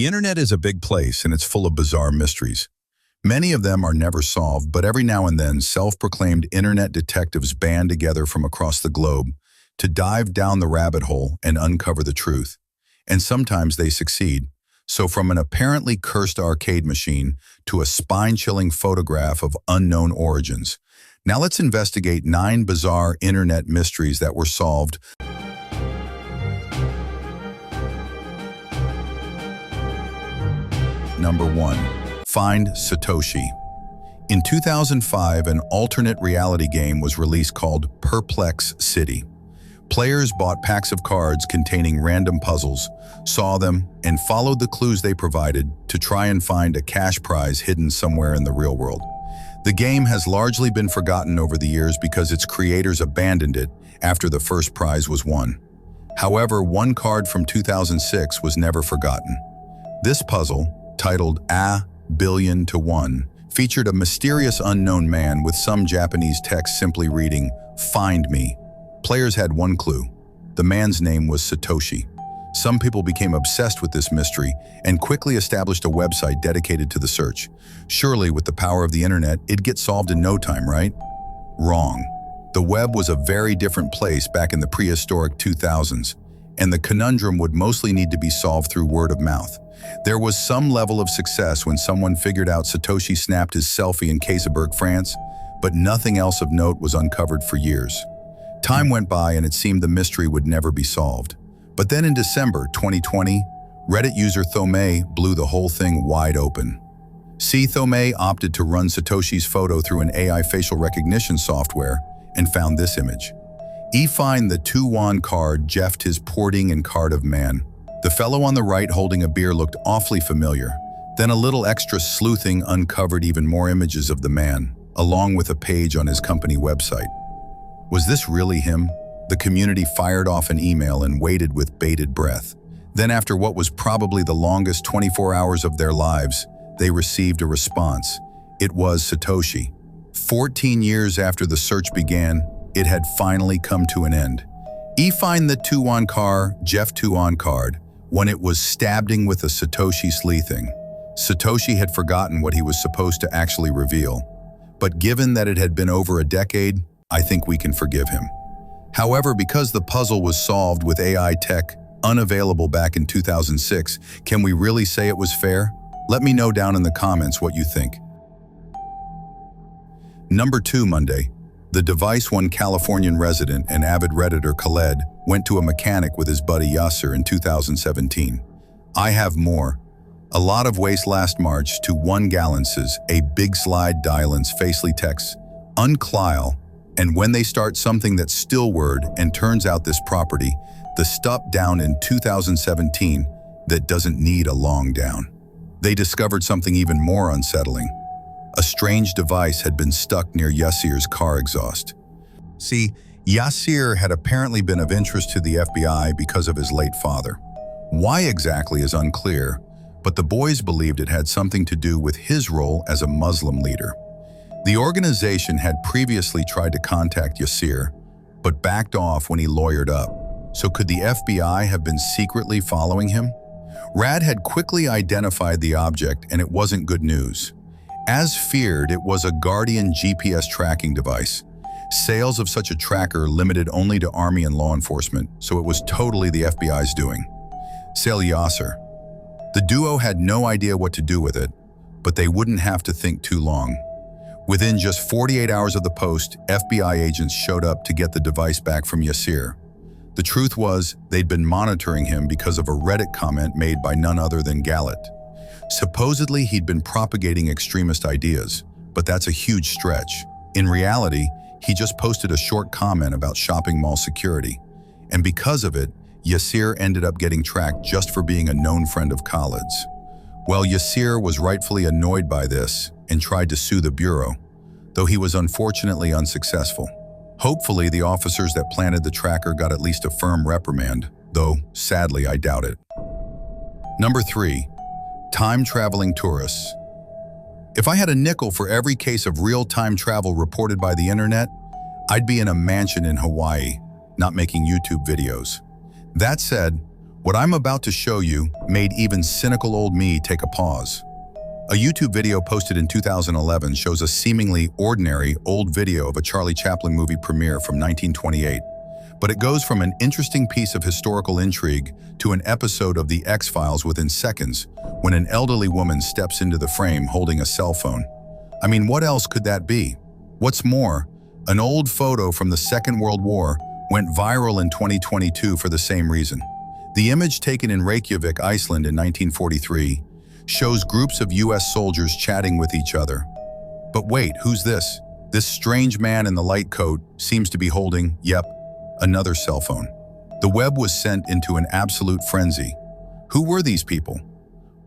The internet is a big place and it's full of bizarre mysteries. Many of them are never solved, but every now and then self-proclaimed internet detectives band together from across the globe to dive down the rabbit hole and uncover the truth. And sometimes they succeed. So from an apparently cursed arcade machine to a spine-chilling photograph of unknown origins. Now let's investigate 9 bizarre internet mysteries that were solved. Number 1. Find Satoshi. In 2005, an alternate reality game was released called Perplexing. Players bought packs of cards containing random puzzles, saw them, and followed the clues they provided to try and find a cash prize hidden somewhere in the real world. The game has largely been forgotten over the years because its creators abandoned it after the first prize was won. However, one card from 2006 was never forgotten. This puzzle, titled A Billion to One, featured a mysterious unknown man with some Japanese text simply reading, "Find me." Players had one clue. The man's name was Satoshi. Some people became obsessed with this mystery and quickly established a website dedicated to the search. Surely, with the power of the internet, it'd get solved in no time, right? Wrong. The web was a very different place back in the prehistoric 2000s, and the conundrum would mostly need to be solved through word of mouth. There was some level of success when someone figured out Satoshi snapped his selfie in Kaysersberg, France, but nothing else of note was uncovered for years. Time went by and it seemed the mystery would never be solved. But then in December 2020, Reddit user Thome blew the whole thing wide open. Thome opted to run Satoshi's photo through an AI facial recognition software and found this image. Find the 2-won card Jeft his porting and card of man. The fellow on the right holding a beer looked awfully familiar. Then a little extra sleuthing uncovered even more images of the man, along with a page on his company website. Was this really him? The community fired off an email and waited with bated breath. Then after what was probably the longest 24 hours of their lives, they received a response. It was Satoshi. 14 years after the search began, it had finally come to an end. Find the 2-won car, Jeff 2-won card, when it was stabbing with a Satoshi sleuthing. Satoshi had forgotten what he was supposed to actually reveal. But given that it had been over a decade, I think we can forgive him. However, because the puzzle was solved with AI tech unavailable back in 2006, can we really say it was fair? Let me know down in the comments what you think. Number 2, Monday. The device one Californian resident and avid Redditor Khaled went to a mechanic with his buddy Yasser in 2017. I have more. A lot of waste last March to 1 gallonces, a big slide dialins facely text, unclyle, and when they start something that's still word and turns out this property, the stuff down in 2017 that doesn't need a long down. They discovered something even more unsettling. A strange device had been stuck near Yassir's car exhaust. See, Yassir had apparently been of interest to the FBI because of his late father. Why exactly is unclear, but the boys believed it had something to do with his role as a Muslim leader. The organization had previously tried to contact Yassir, but backed off when he lawyered up. So could the FBI have been secretly following him? Rad had quickly identified the object and it wasn't good news. As feared, it was a Guardian GPS tracking device. Sales of such a tracker limited only to Army and law enforcement, so it was totally the FBI's doing. Sale Yasser. The duo had no idea what to do with it, but they wouldn't have to think too long. Within just 48 hours of the post, FBI agents showed up to get the device back from Yassir. The truth was, they'd been monitoring him because of a Reddit comment made by none other than Gallet. Supposedly, he'd been propagating extremist ideas, but that's a huge stretch. In reality, he just posted a short comment about shopping mall security. And because of it, Yassir ended up getting tracked just for being a known friend of Khaled's. Well, Yassir was rightfully annoyed by this and tried to sue the Bureau, though he was unfortunately unsuccessful. Hopefully, the officers that planted the tracker got at least a firm reprimand, though sadly I doubt it. Number 3. Time-traveling tourists. If I had a nickel for every case of real-time travel reported by the internet, I'd be in a mansion in Hawaii, not making YouTube videos. That said, What I'm about to show you made even cynical old me take a pause. A YouTube video posted in 2011 shows a seemingly ordinary old video of a Charlie Chaplin movie premiere from 1928, but it goes from an interesting piece of historical intrigue to an episode of The X-Files within seconds when an elderly woman steps into the frame holding a cell phone. I mean, what else could that be? What's more, an old photo from the Second World War went viral in 2022 for the same reason. The image taken in Reykjavik, Iceland in 1943 shows groups of US soldiers chatting with each other. But wait, who's this? This strange man in the light coat seems to be holding, yep, another cell phone. The web was sent into an absolute frenzy. Who were these people?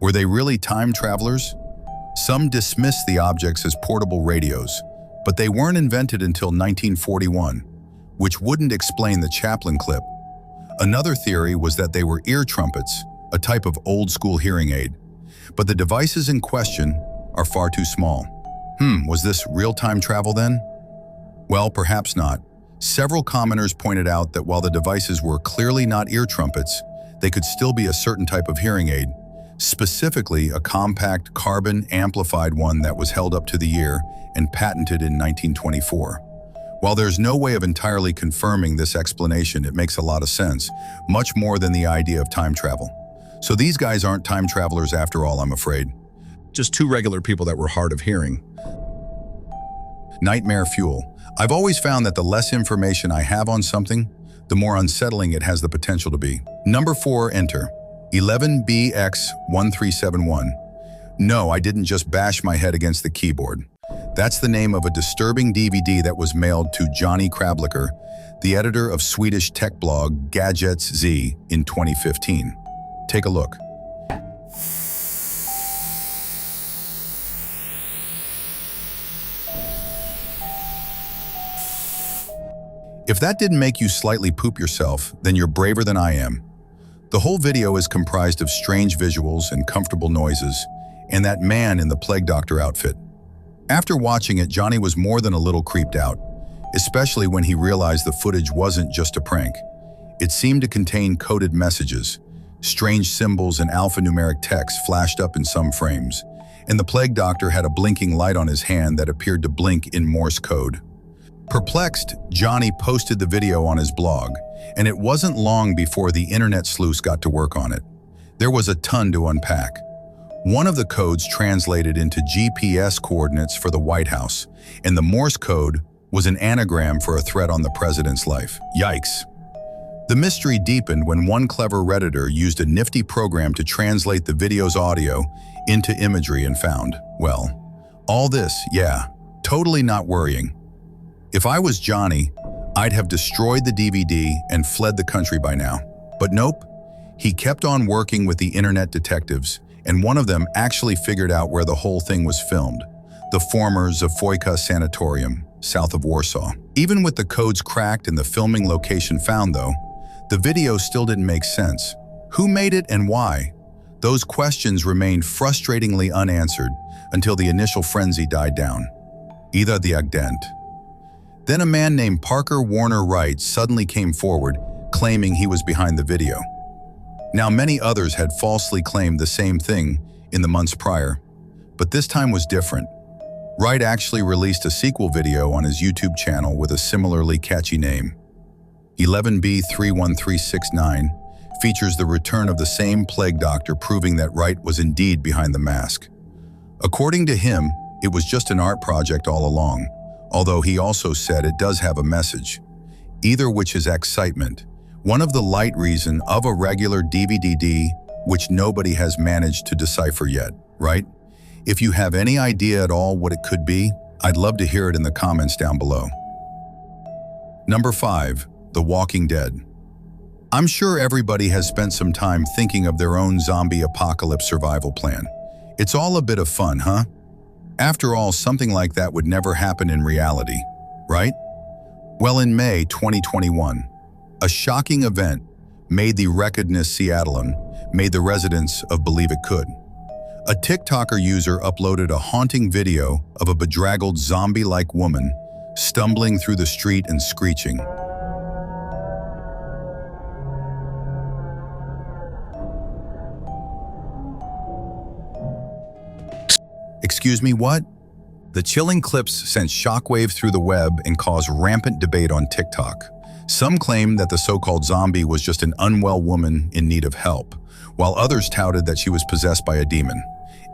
Were they really time travelers? Some dismissed the objects as portable radios, but they weren't invented until 1941, which wouldn't explain the Chaplin clip. Another theory was that they were ear trumpets, a type of old-school hearing aid. But the devices in question are far too small. Was this real-time travel then? Well, perhaps not. Several commenters pointed out that while the devices were clearly not ear trumpets, they could still be a certain type of hearing aid, specifically a compact carbon-amplified one that was held up to the ear and patented in 1924. While there's no way of entirely confirming this explanation, it makes a lot of sense, much more than the idea of time travel. So these guys aren't time travelers after all, I'm afraid. Just two regular people that were hard of hearing. Nightmare fuel. I've always found that the less information I have on something, the more unsettling it has the potential to be. Number 4, enter. 11BX1371. No, I didn't just bash my head against the keyboard. That's the name of a disturbing DVD that was mailed to Johnny Krablicker, the editor of Swedish tech blog Gadgets Z, in 2015. Take a look. If that didn't make you slightly poop yourself, then you're braver than I am. The whole video is comprised of strange visuals and comfortable noises, and that man in the plague doctor outfit. After watching it, Johnny was more than a little creeped out, especially when he realized the footage wasn't just a prank. It seemed to contain coded messages. Strange symbols and alphanumeric text flashed up in some frames, and the plague doctor had a blinking light on his hand that appeared to blink in Morse code. Perplexed, Johnny posted the video on his blog, and it wasn't long before the internet sleuths got to work on it. There was a ton to unpack. One of the codes translated into GPS coordinates for the White House, and the Morse code was an anagram for a threat on the president's life. Yikes. The mystery deepened when one clever Redditor used a nifty program to translate the video's audio into imagery and found, well, all this, yeah, totally not worrying. If I was Johnny, I'd have destroyed the DVD and fled the country by now. But nope, he kept on working with the internet detectives, and one of them actually figured out where the whole thing was filmed, the former Zafojka Sanatorium, south of Warsaw. Even with the codes cracked and the filming location found, though, the video still didn't make sense. Who made it and why? Those questions remained frustratingly unanswered until the initial frenzy died down. Either the agdent. Then a man named Parker Warner Wright suddenly came forward, claiming he was behind the video. Now, many others had falsely claimed the same thing in the months prior, but this time was different. Wright actually released a sequel video on his YouTube channel with a similarly catchy name. 11B31369 features the return of the same plague doctor, proving that Wright was indeed behind the mask. According to him, it was just an art project all along, although he also said it does have a message, either which is excitement, one of the light reason of a regular DVD which nobody has managed to decipher yet, right? If you have any idea at all what it could be, I'd love to hear it in the comments down below. Number 5. The Walking Dead. I'm sure everybody has spent some time thinking of their own zombie apocalypse survival plan. It's all a bit of fun, huh? After all, something like that would never happen in reality, right? Well, in May 2021, a shocking event made the reckonedness Seattlean, made the residents of Believe It Could. A TikToker user uploaded a haunting video of a bedraggled zombie-like woman stumbling through the street and screeching. Excuse me, what? The chilling clips sent shockwaves through the web and caused rampant debate on TikTok. Some claimed that the so-called zombie was just an unwell woman in need of help, while others touted that she was possessed by a demon.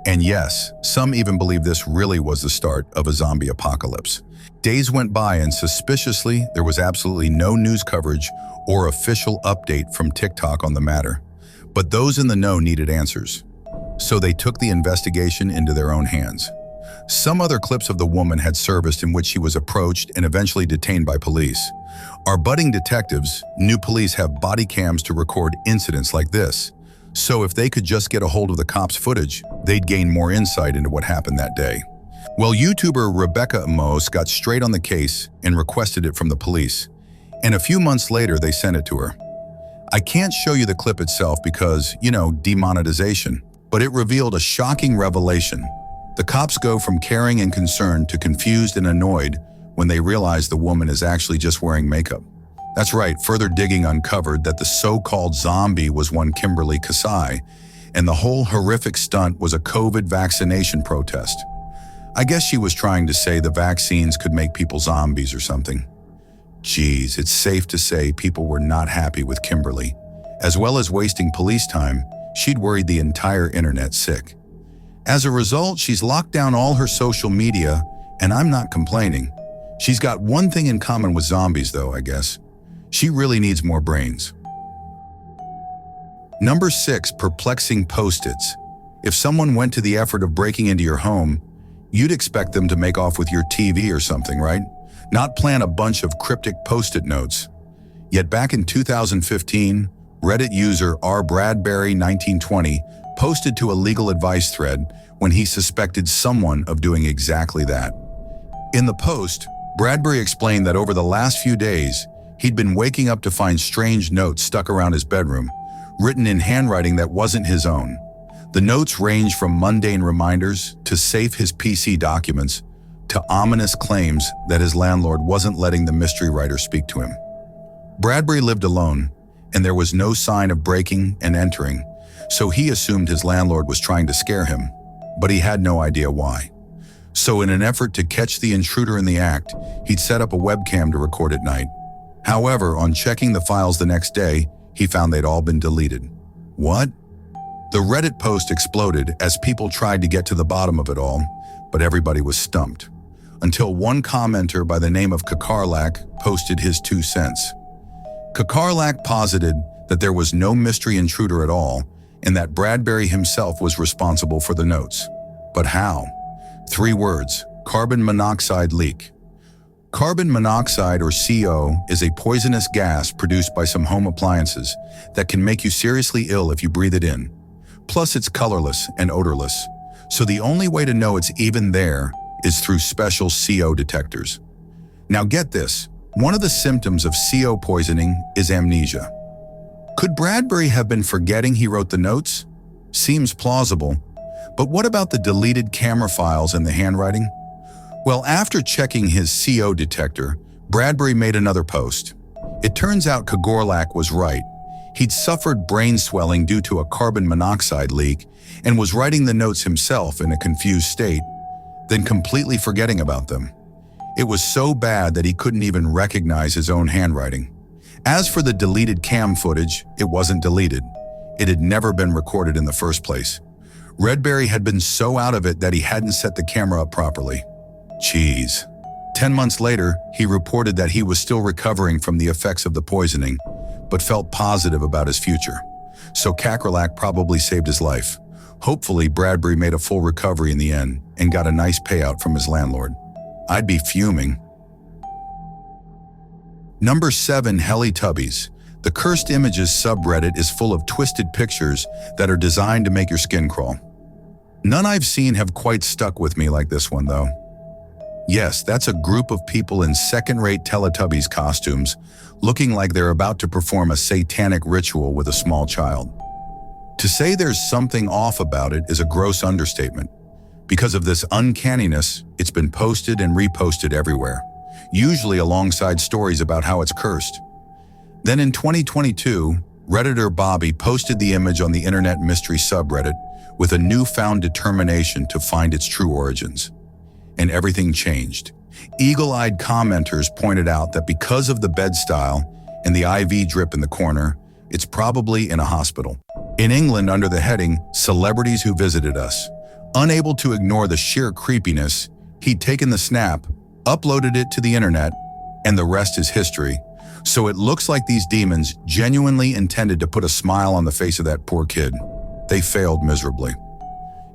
And yes, some even believe this really was the start of a zombie apocalypse. Days went by and suspiciously, there was absolutely no news coverage or official update from TikTok on the matter. But those in the know needed answers. So they took the investigation into their own hands. Some other clips of the woman had surfaced in which she was approached and eventually detained by police. Our budding detectives knew police have body cams to record incidents like this. So if they could just get a hold of the cops' footage, they'd gain more insight into what happened that day. Well, YouTuber Rebecca Amos got straight on the case and requested it from the police. And a few months later, they sent it to her. I can't show you the clip itself because, demonetization, but it revealed a shocking revelation. The cops go from caring and concerned to confused and annoyed when they realize the woman is actually just wearing makeup. That's right, further digging uncovered that the so-called zombie was one Kimberly Kasai, and the whole horrific stunt was a COVID vaccination protest. I guess she was trying to say the vaccines could make people zombies or something. Geez, it's safe to say people were not happy with Kimberly. As well as wasting police time, she'd worried the entire internet sick. As a result, she's locked down all her social media, and I'm not complaining. She's got one thing in common with zombies, though, I guess. She really needs more brains. Number 6, perplexing post-its. If someone went to the effort of breaking into your home, you'd expect them to make off with your TV or something, right? Not plan a bunch of cryptic post-it notes. Yet back in 2015, Reddit user rbradbury1920 posted to a legal advice thread when he suspected someone of doing exactly that. In the post, Bradbury explained that over the last few days, he'd been waking up to find strange notes stuck around his bedroom, written in handwriting that wasn't his own. The notes range from mundane reminders to save his PC documents to ominous claims that his landlord wasn't letting the mystery writer speak to him. Bradbury lived alone, and there was no sign of breaking and entering, so he assumed his landlord was trying to scare him, but he had no idea why. So in an effort to catch the intruder in the act, he'd set up a webcam to record at night. However, on checking the files the next day, he found they'd all been deleted. What? The Reddit post exploded as people tried to get to the bottom of it all, but everybody was stumped. Until one commenter by the name of Kakarlak posted his 2 cents. Kakarlak posited that there was no mystery intruder at all and that Bradbury himself was responsible for the notes. But how? 3 words: carbon monoxide leak. Carbon monoxide, or CO, is a poisonous gas produced by some home appliances that can make you seriously ill if you breathe it in. Plus, it's colorless and odorless, so the only way to know it's even there is through special CO detectors. Now get this, one of the symptoms of CO poisoning is amnesia. Could Bradbury have been forgetting he wrote the notes? Seems plausible. But what about the deleted camera files and the handwriting? Well, after checking his CO detector, Bradbury made another post. It turns out Kakarlak was right. He'd suffered brain swelling due to a carbon monoxide leak and was writing the notes himself in a confused state, then completely forgetting about them. It was so bad that he couldn't even recognize his own handwriting. As for the deleted cam footage, it wasn't deleted. It had never been recorded in the first place. Bradbury had been so out of it that he hadn't set the camera up properly. Jeez. 10 months later, he reported that he was still recovering from the effects of the poisoning, but felt positive about his future. So Kakarlak probably saved his life. Hopefully, Bradbury made a full recovery in the end and got a nice payout from his landlord. I'd be fuming. Number 7, Teletubbies. The Cursed Images subreddit is full of twisted pictures that are designed to make your skin crawl. None I've seen have quite stuck with me like this one, though. Yes, that's a group of people in second-rate Teletubbies costumes, looking like they're about to perform a satanic ritual with a small child. To say there's something off about it is a gross understatement. Because of this uncanniness, it's been posted and reposted everywhere, usually alongside stories about how it's cursed. Then in 2022, Redditor Bobby posted the image on the Internet Mystery subreddit, with a newfound determination to find its true origins. And everything changed. Eagle-eyed commenters pointed out that because of the bed style and the IV drip in the corner, it's probably in a hospital. In England, under the heading, Celebrities Who Visited Us. Unable to ignore the sheer creepiness, he'd taken the snap, uploaded it to the internet, and the rest is history. So it looks like these demons genuinely intended to put a smile on the face of that poor kid. They failed miserably.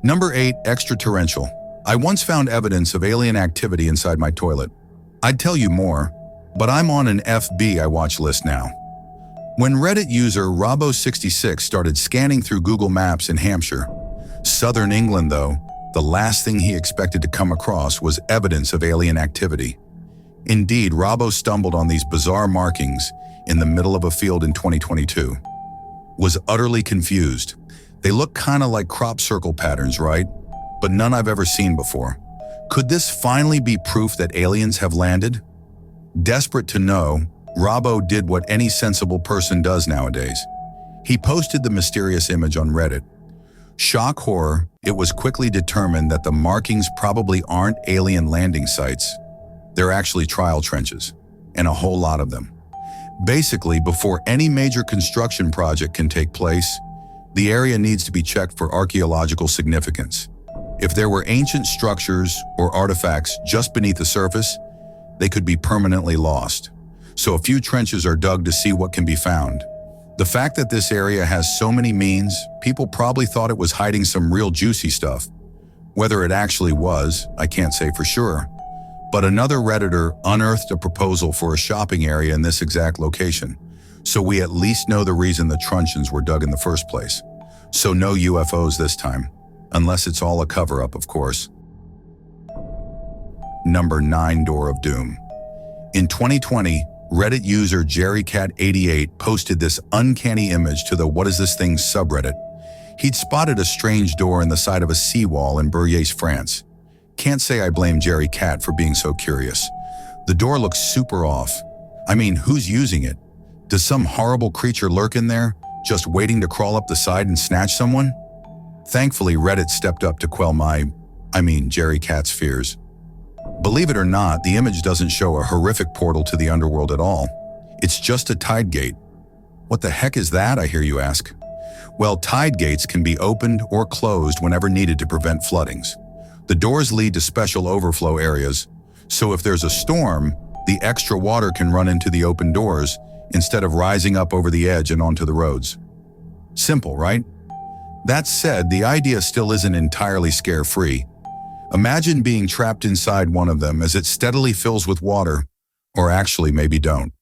Number 8, extraterrestrial. I once found evidence of alien activity inside my toilet. I'd tell you more, but I'm on an FBI watch list now. When Reddit user Robbo66 started scanning through Google Maps in Hampshire, southern England though, the last thing he expected to come across was evidence of alien activity. Indeed, Robbo stumbled on these bizarre markings in the middle of a field in 2022. Was utterly confused. They look kinda like crop circle patterns, right? But none I've ever seen before. Could this finally be proof that aliens have landed? Desperate to know, Robbo did what any sensible person does nowadays. He posted the mysterious image on Reddit. Shock horror, it was quickly determined that the markings probably aren't alien landing sites. They're actually trial trenches, and a whole lot of them. Basically, before any major construction project can take place, the area needs to be checked for archaeological significance. If there were ancient structures or artifacts just beneath the surface, they could be permanently lost. So a few trenches are dug to see what can be found. The fact that this area has so many means, people probably thought it was hiding some real juicy stuff. Whether it actually was, I can't say for sure. But another Redditor unearthed a proposal for a shopping area in this exact location. So we at least know the reason the truncheons were dug in the first place. So no UFOs this time. Unless it's all a cover-up, of course. Number 9, Door of Doom. In 2020, Reddit user JerryCat88 posted this uncanny image to the What Is This Thing subreddit. He'd spotted a strange door in the side of a seawall in Bourges, France. Can't say I blame Jerry Cat for being so curious. The door looks super off. I mean, who's using it? Does some horrible creature lurk in there, just waiting to crawl up the side and snatch someone? Thankfully, Reddit stepped up to quell Jerry Cat's fears. Believe it or not, the image doesn't show a horrific portal to the underworld at all. It's just a tide gate. What the heck is that, I hear you ask? Well, tide gates can be opened or closed whenever needed to prevent floodings. The doors lead to special overflow areas, so if there's a storm, the extra water can run into the open doors instead of rising up over the edge and onto the roads. Simple, right? That said, the idea still isn't entirely scare-free. Imagine being trapped inside one of them as it steadily fills with water, or actually maybe don't.